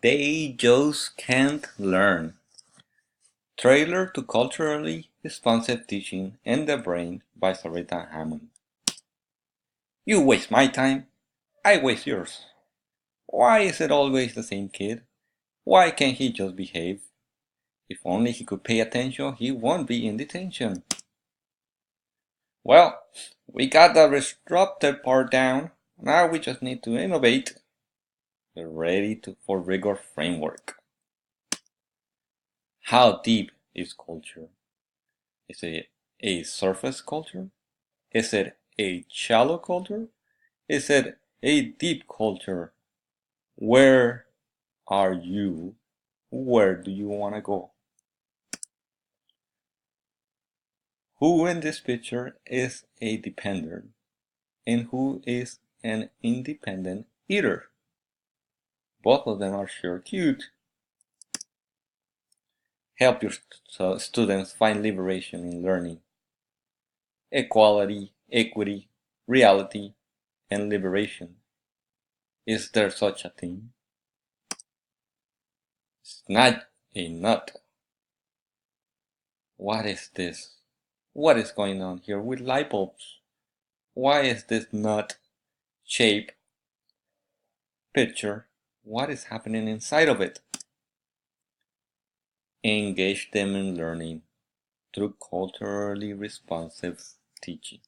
They just can't learn. Trailer to Culturally Responsive Teaching and the Brain by Sarita Hammond. You waste my time, I waste yours. Why is it always the same kid? Why can't he just behave? If only he could pay attention, he won't be in detention. Well, we got the disruptive part down. Now we just need to innovate. We're ready for rigor framework. How deep is culture? Is it a surface culture? Is it a shallow culture? Is it a deep culture? Where are you? Where do you want to go? Who in this picture is a dependent and who is an independent eater? Both of them are sure cute. Help your students find liberation in learning. Equality, equity, reality, and liberation. Is there such a thing? It's not a nut. What is this? What is going on here with light bulbs? Why is this nut shape picture? What is happening inside of it? Engage them in learning through culturally responsive teaching.